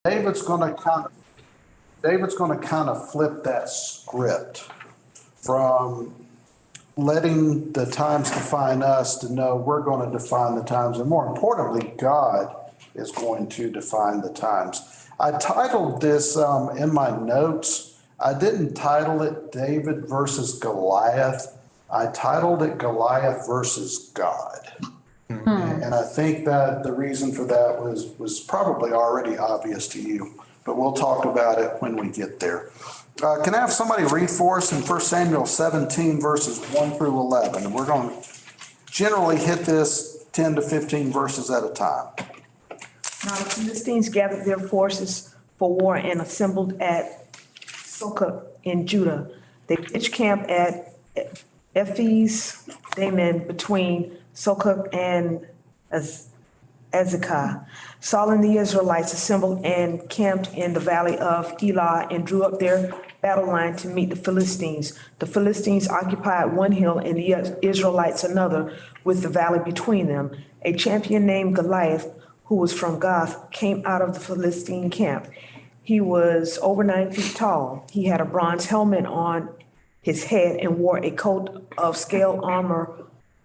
David's going to kind of David's going to kind of flip that script from letting the times define us to know we're going to define the times, and more importantly, God is going to define the times. I titled this in my notes. I didn't title it David versus Goliath. I titled it Goliath versus God. And I think that the reason for that was probably already obvious to you, but we'll talk about it when we get there. Can I have somebody read for us in 1 Samuel 17 verses 1 through 11? And we're going to generally hit this 10 to 15 verses at a time. Now the Philistines gathered their forces for war and assembled at Soka in Judah. They pitched camp at Ephes Daman between Soka and Azekah. Saul and the Israelites assembled and camped in the valley of Elah and drew up their battle line to meet the Philistines. The Philistines occupied one hill and the Israelites another, with the valley between them. A champion named Goliath, who was from Gath, came out of the Philistine camp. He was over 9 feet tall. He had a bronze helmet on his head and wore a coat of scale armor,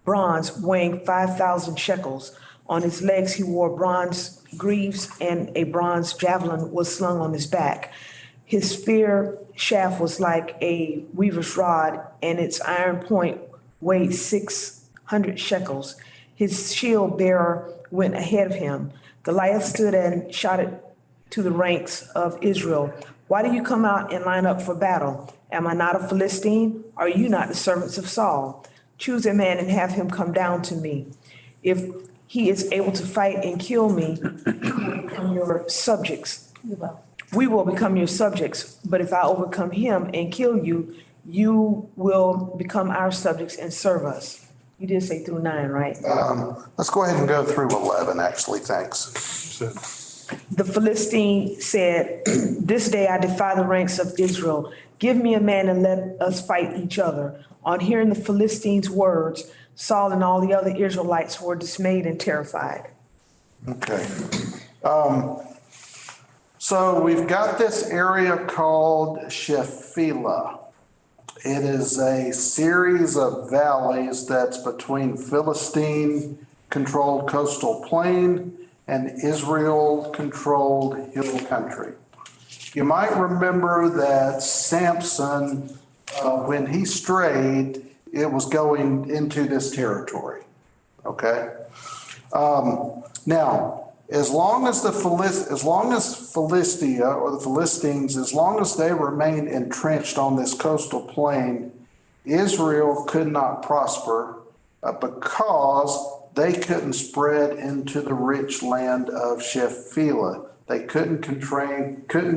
bronze, weighing 5,000 shekels. On his legs he wore bronze greaves, and a bronze javelin was slung on his back. His spear shaft was like a weaver's rod, and its iron point weighed 600 shekels. His shield bearer went ahead of him. Goliath stood and shouted to the ranks of Israel, "Why do you come out and line up for battle? Am I not a Philistine? Are you not the servants of Saul? Choose a man and have him come down to me. If he is able to fight and kill me, we will become your subjects. We will become your subjects. But if I overcome him and kill you, you will become our subjects and serve us." You did say through 9, right? Let's go ahead and go through 11, actually. Thanks. The Philistine said, "This day I defy the ranks of Israel. Give me a man and let us fight each other." On hearing the Philistines' words, Saul and all the other Israelites were dismayed and terrified. Okay. So we've got this area called Shephelah. It is a series of valleys that's between Philistine-controlled coastal plain and Israel-controlled hill country. You might remember that Samson, when he strayed, it was going into this territory, okay? Now, as long as Philistia or the Philistines, as long as they remain entrenched on this coastal plain, Israel could not prosper because they couldn't spread into the rich land of Shephelah. They couldn't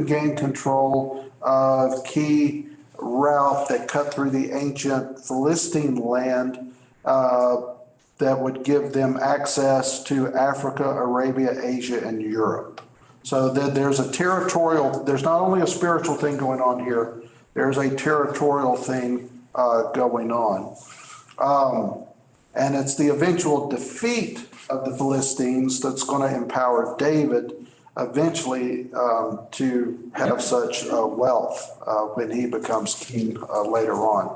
gain control of key route that cut through the ancient Philistine land that would give them access to Africa, Arabia, Asia, and Europe. So that there's not only a spiritual thing going on here, there's a territorial thing going on. And it's the eventual defeat of the Philistines that's going to empower David eventually to have such wealth when he becomes king later on.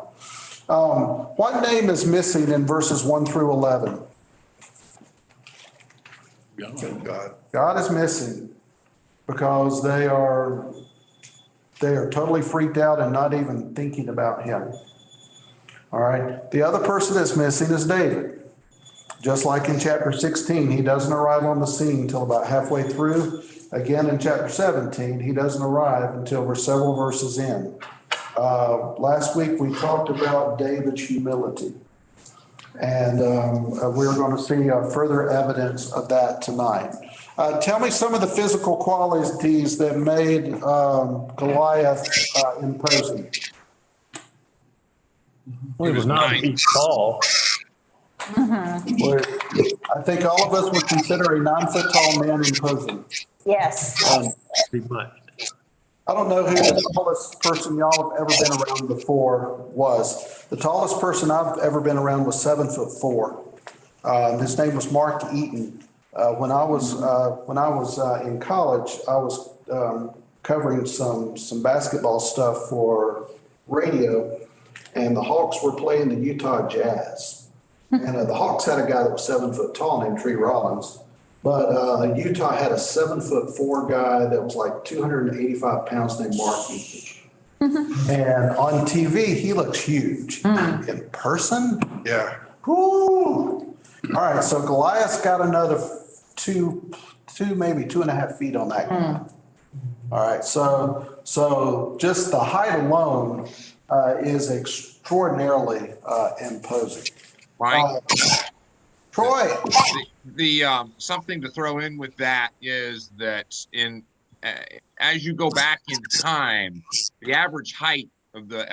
What name is missing in verses 1 through 11? God. God is missing because they are totally freaked out and not even thinking about him. All right. The other person that's missing is David. Just like in chapter 16, he doesn't arrive on the scene until about halfway through. Again, in chapter 17, he doesn't arrive until we're several verses in. Last week, we talked about David's humility. And we're going to see further evidence of that tonight. Tell me some of the physical qualities that made Goliath imposing. Well, he was 9 feet tall. I think all of us would consider a 9-foot-tall man imposing. Yes. Pretty much. I don't know who the tallest person y'all have ever been around before was. The tallest person I've ever been around was 7'4". His name was Mark Eaton. When I was in college, I was covering some basketball stuff for radio, and the Hawks were playing the Utah Jazz. And the Hawks had a guy that was 7 foot tall named Tree Rollins, but Utah had a 7'4" guy that was like 285 pounds named Markey. And on TV, he looks huge. In person, Yeah. whoo. All right, so Goliath's got another two, maybe 2.5 feet on that guy. All right, so just the height alone is extraordinarily imposing. Mike, Troy, the something to throw in with that is that as you go back in time, the average height of the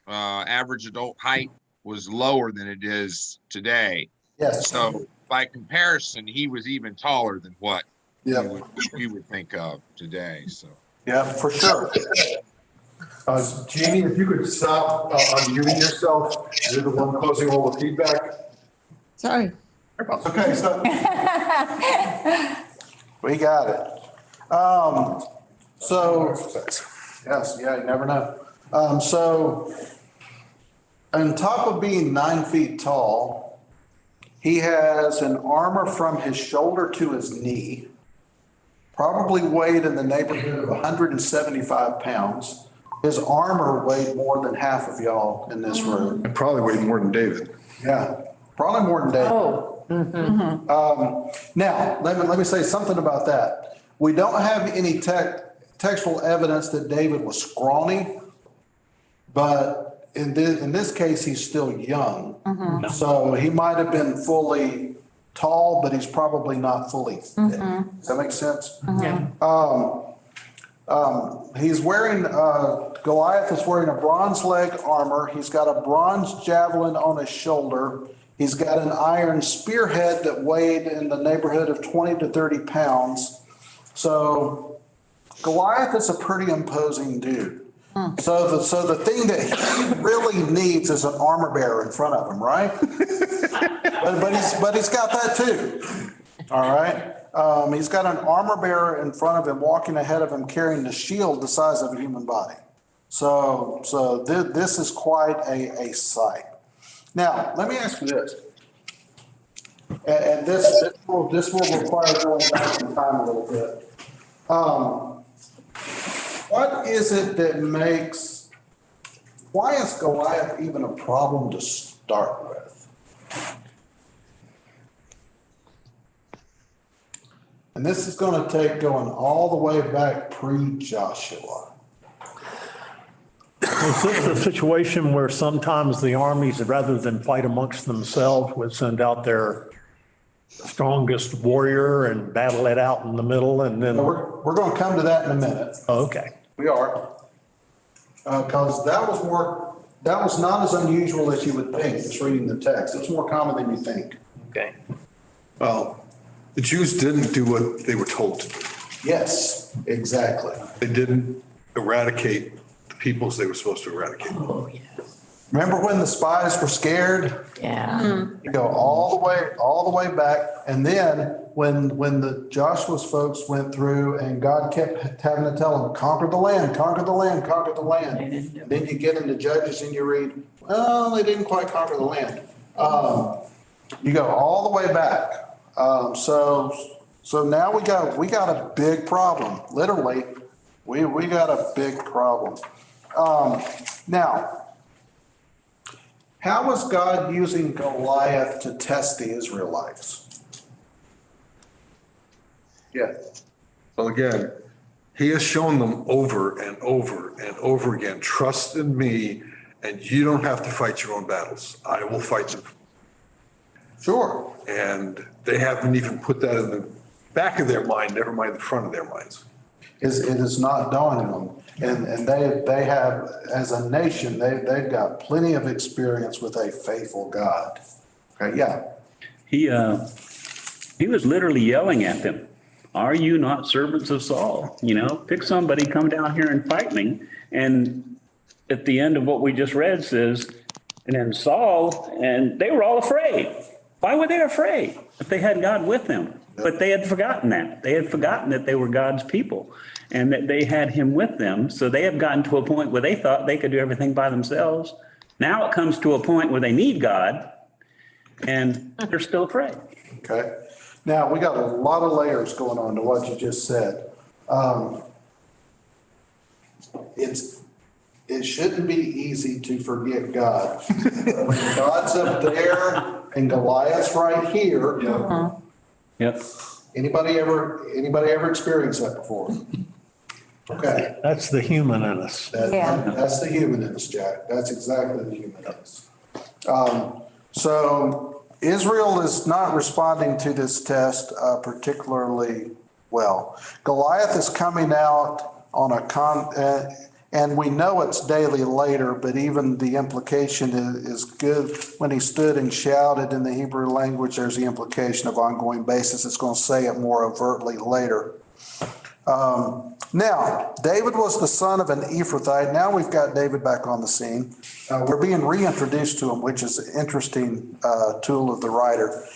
average adult height was lower than it is today. yes. So by comparison, he was even taller than what Yeah, we would think of today. So yeah, for sure. Jeannie, if you could stop unmuting yourself, you're the one causing all the feedback. Sorry. Okay, so we got it. So, yes, yeah, you never know. So on top of being 9 feet tall, he has an armor from his shoulder to his knee, probably weighed in the neighborhood of 175 pounds. His armor weighed more than half of y'all in this room. And probably way more than David. Yeah, probably more than David. Oh, Now, let me say something about that. We don't have any textual evidence that David was scrawny, but in this case, he's still young. So he might have been fully tall, but he's probably not fully fit. Does that make sense? yeah. He's wearing, Goliath is wearing a bronze leg armor. He's got a bronze javelin on his shoulder. He's got an iron spearhead that weighed in the neighborhood of 20 to 30 pounds. So Goliath is a pretty imposing dude. So the thing that he really needs is an armor bearer in front of him, right? but he's got that too. All right. He's got an armor bearer in front of him, walking ahead of him, carrying a shield the size of a human body. So this is quite a sight. Now, let me ask you this. And this will require going back in time a little bit. What is it that why is Goliath even a problem to start with? And this is going to take going all the way back pre-Joshua. Is this a situation where sometimes the armies, rather than fight amongst themselves, would send out their strongest warrior and battle it out in the middle and then, We're going to come to that in a minute. oh, okay. We are. Because that was not as unusual as you would think, just reading the text. It's more common than you think. Okay. Well, the Jews didn't do what they were told to do. Yes, exactly. They didn't eradicate the peoples they were supposed to eradicate. Oh, yeah. Remember when the spies were scared? Yeah. You go all the way back. And then when the Joshua's folks went through and God kept having to tell them, conquer the land, conquer the land, conquer the land. And then you get into Judges and you read, well, they didn't quite conquer the land. You go all the way back. So now we got a big problem. Literally, we got a big problem. Now, how was God using Goliath to test the Israelites? Yeah. Well, again, he has shown them over and over and over again, trust in me, and you don't have to fight your own battles. I will fight them. Sure. And they haven't even put that in the back of their mind, never mind the front of their minds. It is not dawning on them. And they have, as a nation, they've got plenty of experience with a faithful God. Okay, yeah. He was literally yelling at them. Are you not servants of Saul? You know, pick somebody, come down here and fight me. And at the end of what we just read says, and then Saul, and they were all afraid. Why were they afraid if they had God with them? But they had forgotten that. They had forgotten that they were God's people and that they had him with them. So they have gotten to a point where they thought they could do everything by themselves. Now it comes to a point where they need God and they're still afraid. Okay. Now, we got a lot of layers going on to what you just said. It shouldn't be easy to forget God. When God's up there and Goliath's right here. Yep. Anybody ever experienced that before? Okay. That's the human in us. That's the human in us, Jack. That's exactly the human in us. So Israel is not responding to this test particularly well. Goliath is coming out on and we know it's daily later, but even the implication is good. When he stood and shouted in the Hebrew language, there's the implication of ongoing basis. It's going to say it more overtly later. Now, David was the son of an Ephrathite. Now we've got David back on the scene. We're being reintroduced to him, which is an interesting tool of the writer.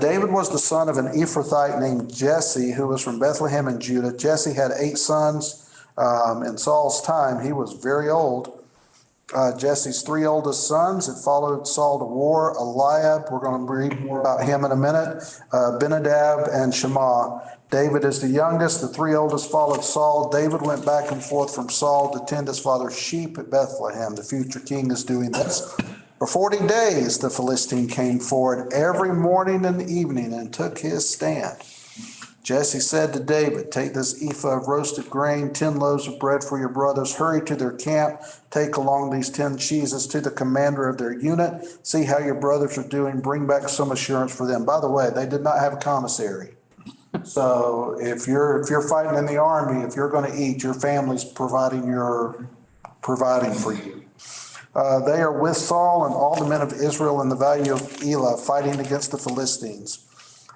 David was the son of an Ephrathite named Jesse, who was from Bethlehem in Judah. Jesse had 8 sons. In Saul's time, he was very old. Jesse's 3 oldest sons that followed Saul to war, Eliab, we're going to read more about him in a minute, Benadab and Shema. David is the youngest. The 3 oldest followed Saul. David went back and forth from Saul to tend his father's sheep at Bethlehem. The future king is doing this. For 40 days, the Philistine came forward every morning and evening and took his stand. Jesse said to David, take this ephah of roasted grain, 10 loaves of bread for your brothers, hurry to their camp, take along these 10 cheeses to the commander of their unit, see how your brothers are doing, bring back some assurance for them. By the way, they did not have a commissary. So if you're fighting in the army, if you're going to eat, your family's providing for you. They are with Saul and all the men of Israel in the valley of Elah fighting against the Philistines.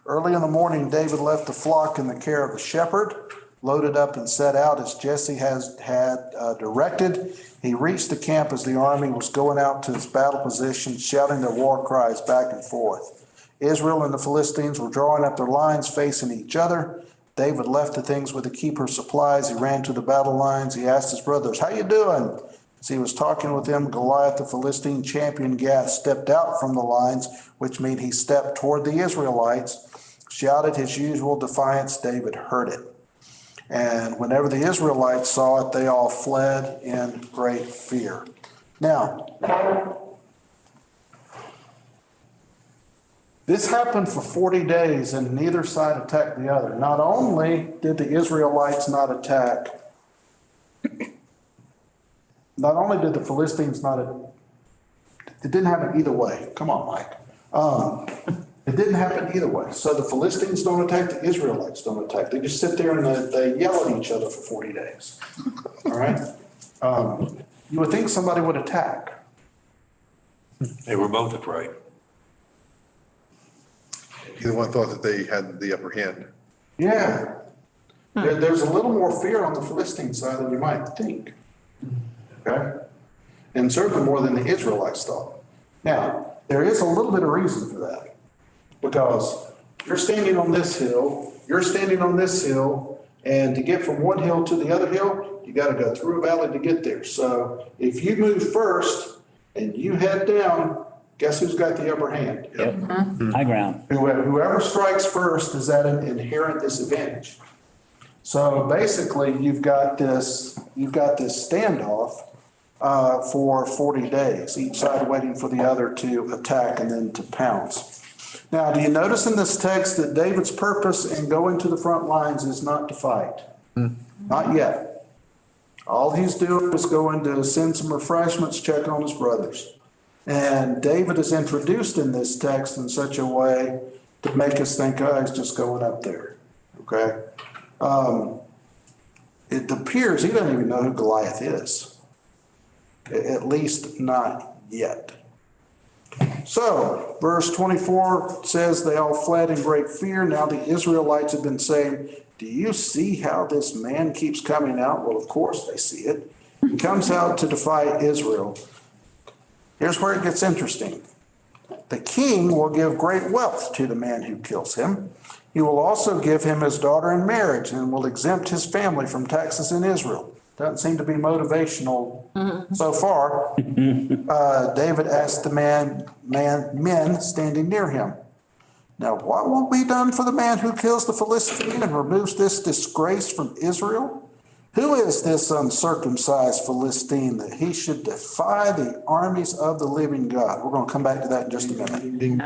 Early in the morning, David left the flock in the care of a shepherd, loaded up and set out as Jesse had directed. He reached the camp as the army was going out to its battle position, shouting their war cries back and forth. Israel and the Philistines were drawing up their lines facing each other. David left the things with the keeper of supplies. He ran to the battle lines. He asked his brothers, how you doing? As he was talking with them, Goliath, the Philistine champion Gath, stepped out from the lines, which means he stepped toward the Israelites, shouted his usual defiance. David heard it. And whenever the Israelites saw it, they all fled in great fear. Now, this happened for 40 days and neither side attacked the other. Not only did the Israelites not attack, not only did the Philistines it didn't happen either way. Come on, Mike. It didn't happen either way. So the Philistines don't attack, the Israelites don't attack. They just sit there and they yell at each other for 40 days. All right? You would think somebody would attack. They were both afraid. Either one thought that they had the upper hand. Yeah. There's a little more fear on the Philistine side than you might think. Okay? And certainly more than the Israelites thought. Now, there is a little bit of reason for that. Because you're standing on this hill, and to get from one hill to the other hill, you got to go through a valley to get there. So if you move first and you head down, guess who's got the upper hand? Yep. High ground. Whoever strikes first is at an inherent disadvantage. So basically, you've got this standoff for 40 days, each side waiting for the other to attack and then to pounce. Now, do you notice in this text that David's purpose in going to the front lines is not to fight? Not yet. All he's doing is going to send some refreshments, check on his brothers. And David is introduced in this text in such a way to make us think, oh, he's just going up there. Okay? It appears he doesn't even know who Goliath is. At least not yet. So, verse 24 says they all fled in great fear. Now the Israelites have been saying, do you see how this man keeps coming out? Well, of course they see it. He comes out to defy Israel. Here's where it gets interesting. The king will give great wealth to the man who kills him. He will also give him his daughter in marriage and will exempt his family from taxes in Israel. Doesn't seem to be motivational so far. David asked the men standing near him, "Now, what will be done for the man who kills the Philistine and removes this disgrace from Israel? Who is this uncircumcised Philistine that he should defy the armies of the living God?" We're going to come back to that in just a minute.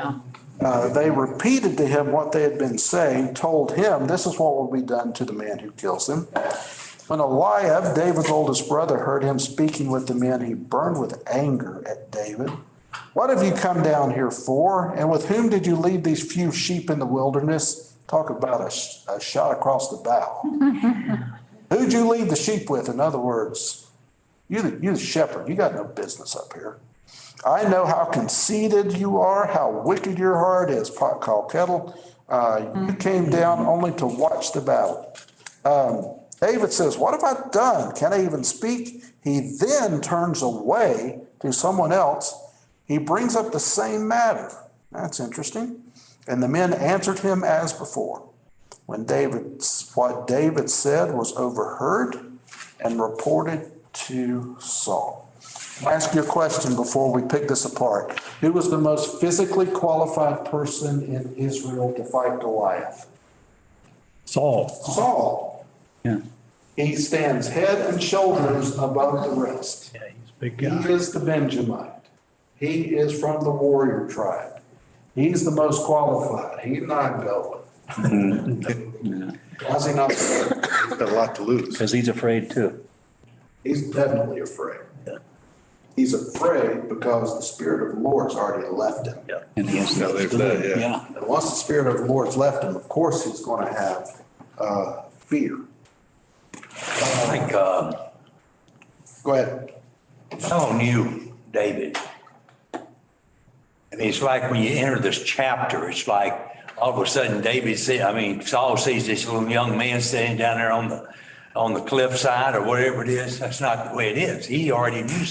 They repeated to him what they had been saying, told him, "This is what will be done to the man who kills him." When Goliath, David's oldest brother, heard him speaking with the men, he burned with anger at David. "What have you come down here for? And with whom did you leave these few sheep in the wilderness?" Talk about a shot across the bow. "Who'd you leave the sheep with?" In other words, you the shepherd, you got no business up here. "I know how conceited you are, how wicked your heart is," pot called kettle. You came down only to watch the battle. David says, "What have I done? Can I even speak?" He then turns away to someone else. He brings up the same matter. That's interesting. And the men answered him as before. What David said was overheard and reported to Saul. I'll ask you a question before we pick this apart. Who was the most physically qualified person in Israel to fight Goliath? Saul. Saul. Yeah. He stands head and shoulders above the rest. Yeah, he's a big He guy. is the Benjamite. He is from the warrior tribe. He's the most qualified. He's not going. Why's he not going? He's got a lot to lose. Because he's afraid too. He's definitely afraid. He's afraid because the Spirit of the Lord's already left him. Yeah. And he has Yeah, there's that, yeah. Yeah. And once the Spirit of the Lord's left him, of course, he's going to have fear. Like, Go ahead. Saul knew David. I mean, it's like when you enter this chapter, it's like all of a sudden Saul sees this little young man standing down there on the cliffside or whatever it is. That's not the way it is. He already knew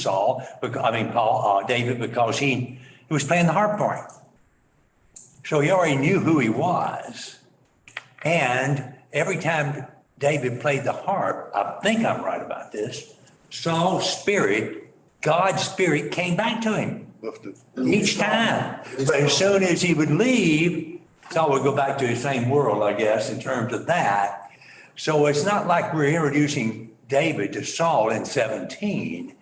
David, because he was playing the harp for him. So he already knew who he was. And every time David played the harp, I think I'm right about this, Saul's spirit, God's spirit came back to him each time. But as soon as he would leave, Saul would go back to his same world, I guess, in terms of that. So it's not like we're introducing David to Saul in 17.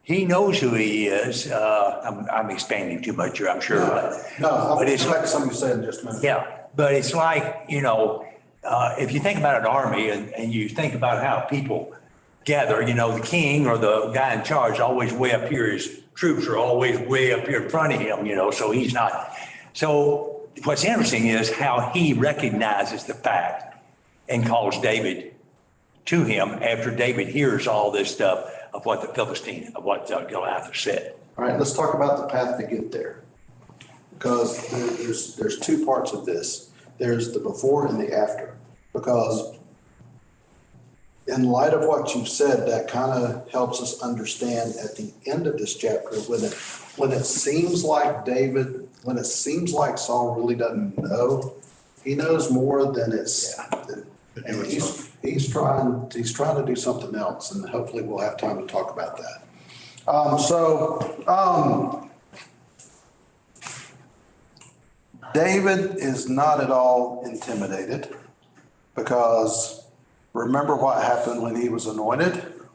He knows who he is. I'm expanding too much here, I'm sure. No, But it's like somebody said in just a minute. Yeah, but it's like, if you think about an army and you think about how people gather, the king or the guy in charge always way up here, his troops are always way up here in front of him, so he's not. So what's interesting is how he recognizes the fact and calls David to him after David hears all this stuff of what Goliath said. All right, let's talk about the path to get there. Because there's two parts of this. There's the before and the after. Because in light of what you've said, that kind of helps us understand at the end of this chapter, when it seems like Saul really doesn't know, he knows more than and he's trying to do something else, and hopefully we'll have time to talk about that. David is not at all intimidated, because remember what happened when he was anointed? The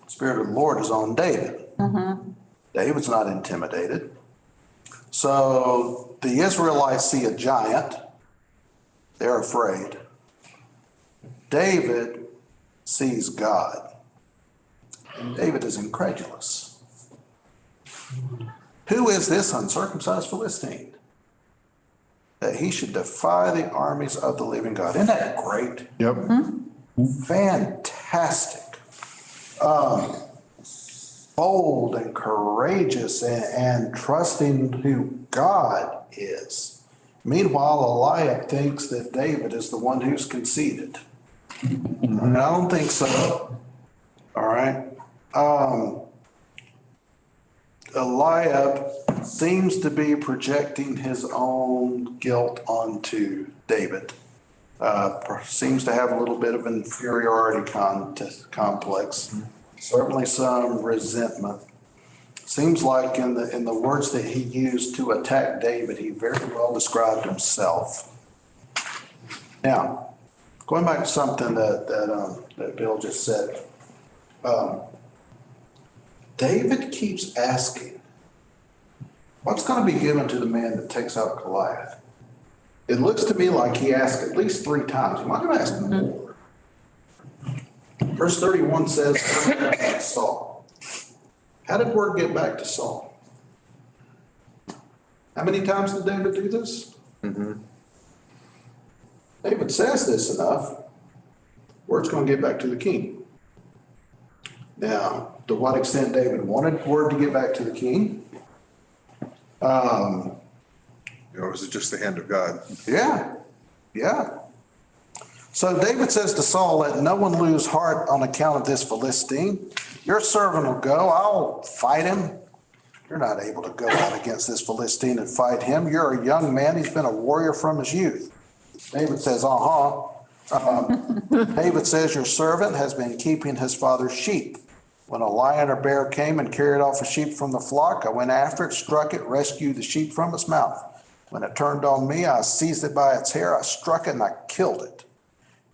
Spirit of the Lord is on David. David's not intimidated. So the Israelites see a giant. They're afraid. David sees God. And David is incredulous. Who is this uncircumcised Philistine that he should defy the armies of the living God? Isn't that great? Yep. Fantastic. Bold and courageous and trusting who God is. Meanwhile, Goliath thinks that David is the one who's conceited. And I don't think so. All right. Eliab seems to be projecting his own guilt onto David. Seems to have a little bit of inferiority complex, certainly some resentment. Seems like in the words that he used to attack David, he very well described himself. Now, going back to something that Bill just said, David keeps asking, what's going to be given to the man that takes out Goliath? It looks to me like he asked at least 3 times. He might have asked more. Verse 31 says, Saul. How did word get back to Saul? How many times did David do this? David says this enough, word's going to get back to the king. Now, to what extent David wanted word to get back to the king? Was it just the hand of God? Yeah. So David says to Saul, let no one lose heart on account of this Philistine. Your servant will go. I'll fight him. You're not able to go out against this Philistine and fight him. You're a young man. He's been a warrior from his youth. David says, David says, your servant has been keeping his father's sheep. When a lion or bear came and carried off a sheep from the flock, I went after it, struck it, rescued the sheep from its mouth. When it turned on me, I seized it by its hair, I struck it, and I killed it.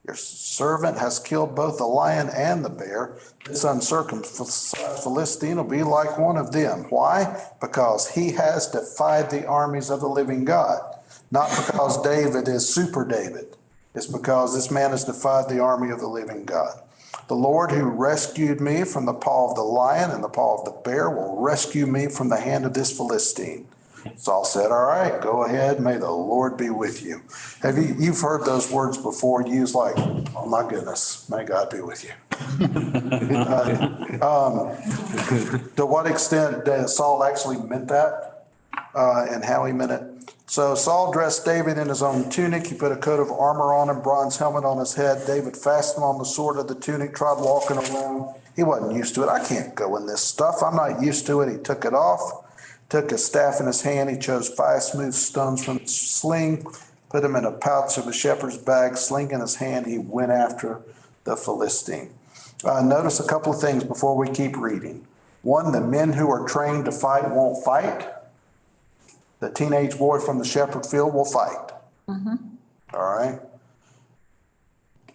Your servant has killed both the lion and the bear. This uncircumcised Philistine will be like one of them. Why? Because he has defied the armies of the living God. Not because David is super David. It's because this man has defied the army of the living God. The Lord who rescued me from the paw of the lion and the paw of the bear will rescue me from the hand of this Philistine. Saul said, all right, go ahead. May the Lord be with you. You've heard those words before used like, oh my goodness, may God be with you. To what extent Saul actually meant that and how he meant it? So Saul dressed David in his own tunic. He put a coat of armor on him, bronze helmet on his head. David fastened on the sword of the tunic, tried walking around. He wasn't used to it. I can't go in this stuff. I'm not used to it. He took it off, took a staff in his hand. He chose 5 smooth stones from his sling, put them in a pouch of a shepherd's bag, sling in his hand. He went after the Philistine. Notice a couple of things before we keep reading. One, the men who are trained to fight won't fight. The teenage boy from the shepherd field will fight. All right.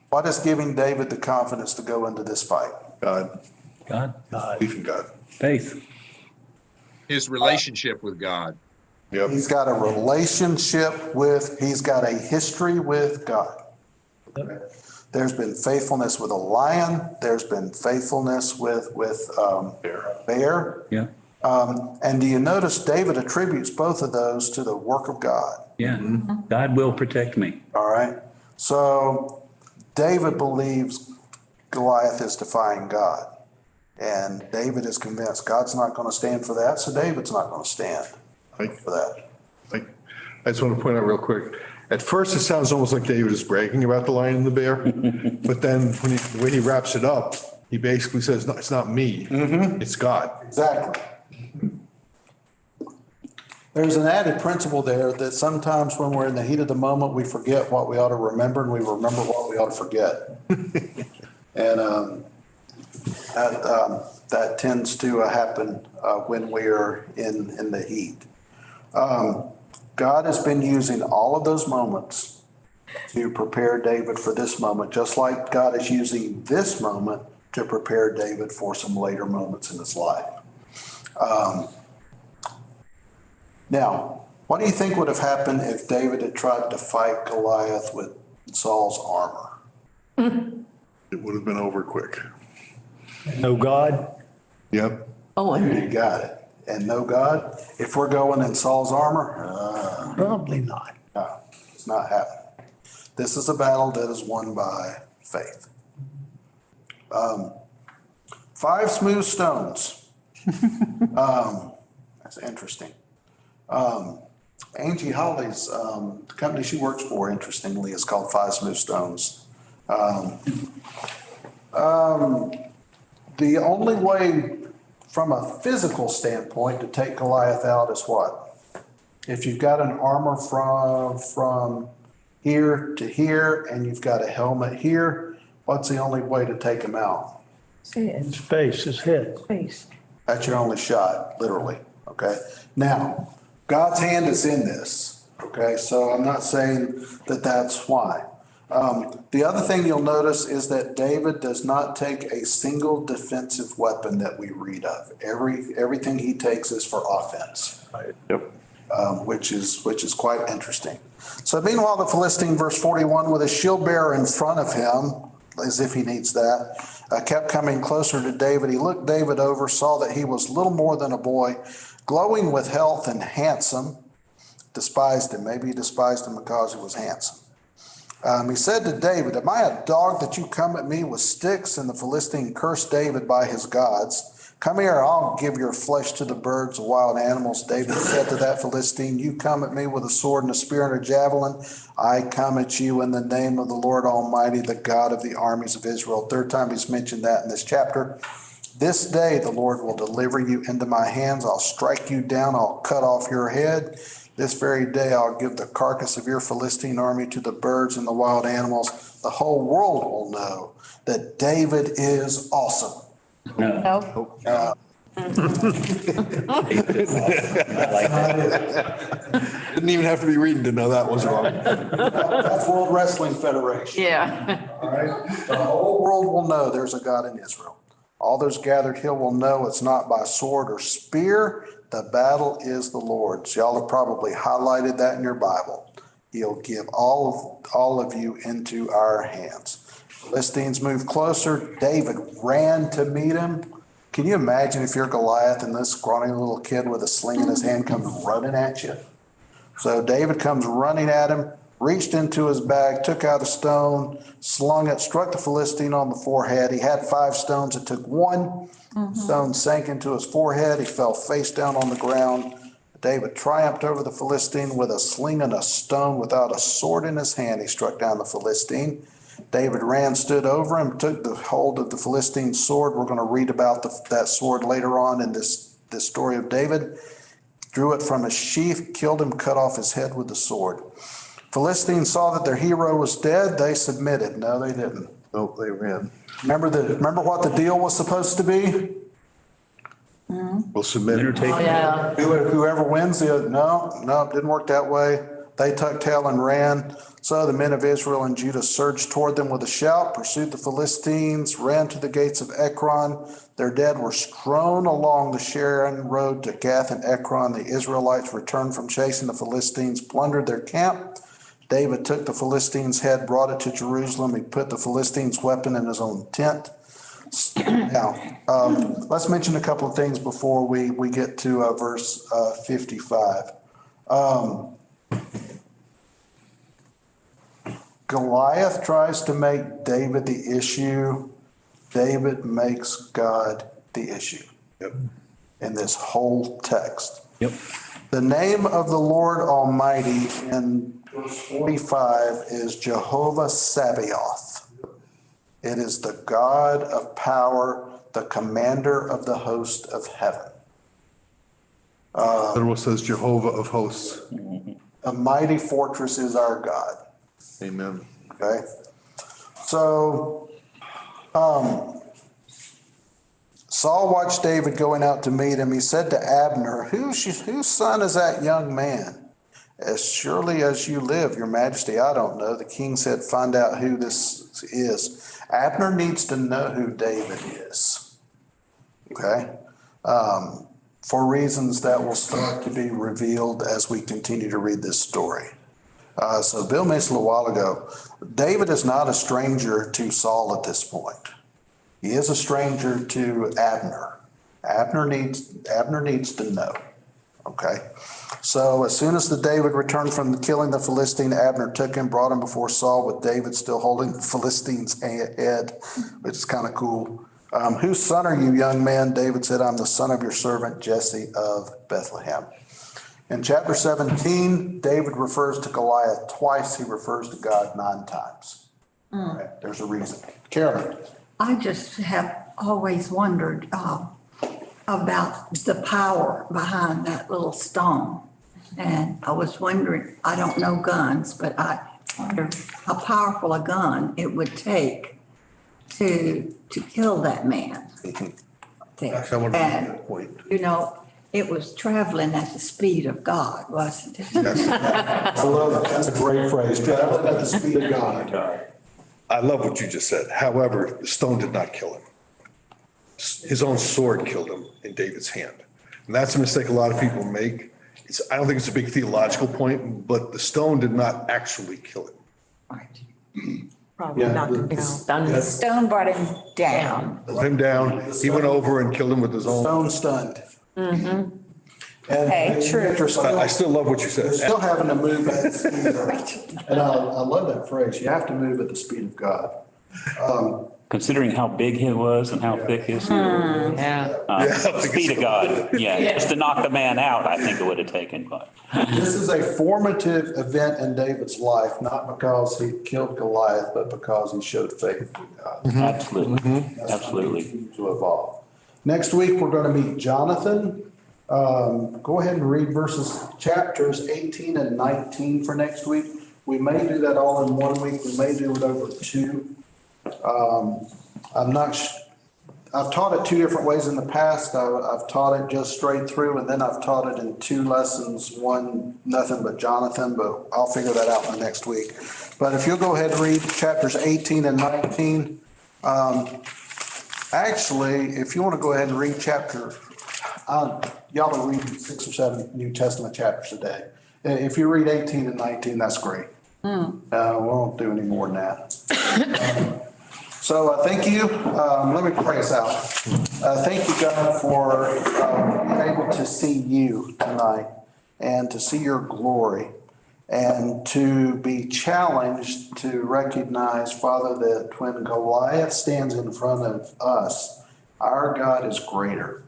What is giving David the confidence to go into this fight? God. God. Belief in God. Faith. His relationship with God. Yep. He's got a relationship he's got a history with God. Okay. There's been faithfulness with a lion. There's been faithfulness with bear. Yeah. And do you notice David attributes both of those to the work of God? Yeah. God will protect me. All right. So David believes Goliath is defying God. And David is convinced God's not going to stand for that. So David's not going to stand for that. I just want to point out real quick. At first, it sounds almost like David is bragging about the lion and the bear. But then the way he wraps it up, he basically says, no, it's not me. It's God. Exactly. There's an added principle there that sometimes when we're in the heat of the moment, we forget what we ought to remember and we remember what we ought to forget. And that tends to happen when we're in the heat. God has been using all of those moments to prepare David for this moment, just like God is using this moment to prepare David for some later moments in his life. Now, what do you think would have happened if David had tried to fight Goliath with Saul's armor? It would have been over quick. No God. Yep. Oh, and You got it. And no God? If we're going in Saul's armor? Probably not. No, it's not happening. This is a battle that is won by faith. 5 smooth stones. That's interesting. Angie Holly's the company she works for, interestingly, is called 5 Smooth Stones. The only way from a physical standpoint, to take Goliath out is what? If you've got an armor from here to here and you've got a helmet here, what's the only way to take him out? His face, his head. Face. That's your only shot, literally, okay? Now, God's hand is in this, okay? So I'm not saying that that's why. The other thing you'll notice is that David does not take a single defensive weapon that we read of. Everything he takes is for offense. Yep. Which is quite interesting. So meanwhile, the Philistine, verse 41, with a shield bearer in front of him, as if he needs that, kept coming closer to David. He looked David over, saw that he was little more than a boy, glowing with health and handsome, despised him. Maybe he despised him because he was handsome. He said to David, am I a dog that you come at me with sticks? And the Philistine cursed David by his gods. Come here, I'll give your flesh to the birds, the wild animals. David said to that Philistine, you come at me with a sword and a spear and a javelin. I come at you in the name of the Lord Almighty, the God of the armies of Israel. Third time he's mentioned that in this chapter. This day the Lord will deliver you into my hands. I'll strike you down. I'll cut off your head. This very day I'll give the carcass of your Philistine army to the birds and the wild animals. The whole world will know that David is awesome. No. Didn't even have to be reading to know that was wrong. That's World Wrestling Federation. Yeah. All right. The whole world will know there's a God in Israel. All those gathered here will know it's not by sword or spear. The battle is the Lord's. Y'all have probably highlighted that in your Bible. He'll give all of you into our hands. Philistines moved closer. David ran to meet him. Can you imagine if you're Goliath and this scrawny little kid with a sling in his hand comes running at you? So David comes running at him, reached into his bag, took out a stone, slung it, struck the Philistine on the forehead. He had 5 stones. It took one. Stone sank into his forehead. He fell face down on the ground. David triumphed over the Philistine with a sling and a stone. Without a sword in his hand, he struck down the Philistine. David ran, stood over him, took the hold of the Philistine's sword. We're going to read about that sword later on in this story of David. Drew it from his sheath, killed him, cut off his head with the sword. Philistines saw that their hero was dead. They submitted. No, they didn't. Nope, they ran. Remember what the deal was supposed to be? We'll submit. Yeah. Whoever wins, no, it didn't work that way. They tucked tail and ran. So the men of Israel and Judah surged toward them with a shout, pursued the Philistines, ran to the gates of Ekron. Their dead were strewn along the Sharon road to Gath and Ekron. The Israelites returned from chasing the Philistines, plundered their camp. David took the Philistines' head, brought it to Jerusalem. He put the Philistines' weapon in his own tent. Now, let's mention a couple of things before we get to verse 55. Goliath tries to make David the issue. David makes God the issue. Yep. In this whole text. Yep. The name of the Lord Almighty in verse 45 is Jehovah Sabaoth. It is the God of power, the commander of the host of heaven. Literal says Jehovah of hosts. A mighty fortress is our God. Amen. Okay. So, Saul watched David going out to meet him. He said to Abner, whose son is that young man? As surely as you live, your majesty, I don't know. The king said, find out who this is. Abner needs to know who David is. Okay. For reasons that will start to be revealed as we continue to read this story. So Bill mentioned a while ago, David is not a stranger to Saul at this point. He is a stranger to Abner. Abner needs to know. Okay. So as soon as David returned from killing the Philistine, Abner took him, brought him before Saul with David still holding the Philistine's head, which is kind of cool. Whose son are you, young man? David said, I'm the son of your servant Jesse of Bethlehem. In chapter 17, David refers to Goliath twice. He refers to God 9 times. Right, there's a reason. Karen. I just have always wondered, about the power behind that little stone. And I was wondering, I don't know guns, but I wonder how powerful a gun it would take to kill that man. there. Actually, I want to make And, that point. you know, it was traveling at the speed of God, wasn't it? I love it. That's a great phrase, traveling at the speed of God. I love what you just said. However, the stone did not kill him. His own sword killed him in David's hand. And that's a mistake a lot of people make. I don't think it's a big theological point, but the stone did not actually kill him. Right. Probably knocked him down. The stone brought him down. Put him down, he went over and killed him with his own. Stone stunned. Okay, And true. I still love what you They're said. still having to move at the speed of, and I love that phrase, you have to move at the speed of God. Considering how big he was and how thick his sword was. Yeah. Speed of God, yeah, just to knock the man out, I think it would have taken, but. This is a formative event in David's life, not because he killed Goliath, but because he showed faith in God. Absolutely, absolutely. Continue to evolve. Next week, we're going to meet Jonathan. Go ahead and read chapters 18 and 19 for next week. We may do that all in 1 week. We may do it over 2. I've taught it 2 different ways in the past. I've taught it just straight through, and then I've taught it in 2 lessons, one, nothing but Jonathan, but I'll figure that out in the next week. But if you'll go ahead and read chapters 18 and 19, actually, if you want to go ahead and read y'all will read 6 or 7 New Testament chapters a day. If you read 18 and 19, that's great. We won't do any more than that. So thank you. Let me pray us out. Thank you, God, for being able to see you tonight and to see your glory and to be challenged to recognize, Father, that when Goliath stands in front of us, our God is greater.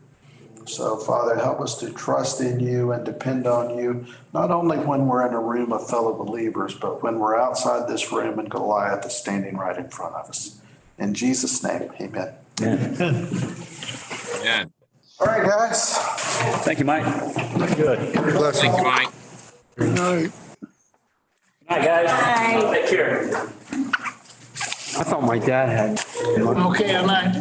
So, Father, help us to trust in you and depend on you, not only when we're in a room of fellow believers, but when we're outside this room and Goliath is standing right in front of us. In Jesus' name, amen. Yeah. All right, guys. Thank you, Mike. Good. Thank you, Mike. Good night. Hi, guys. Bye. Take care. I thought my dad had. Okay, I'm not.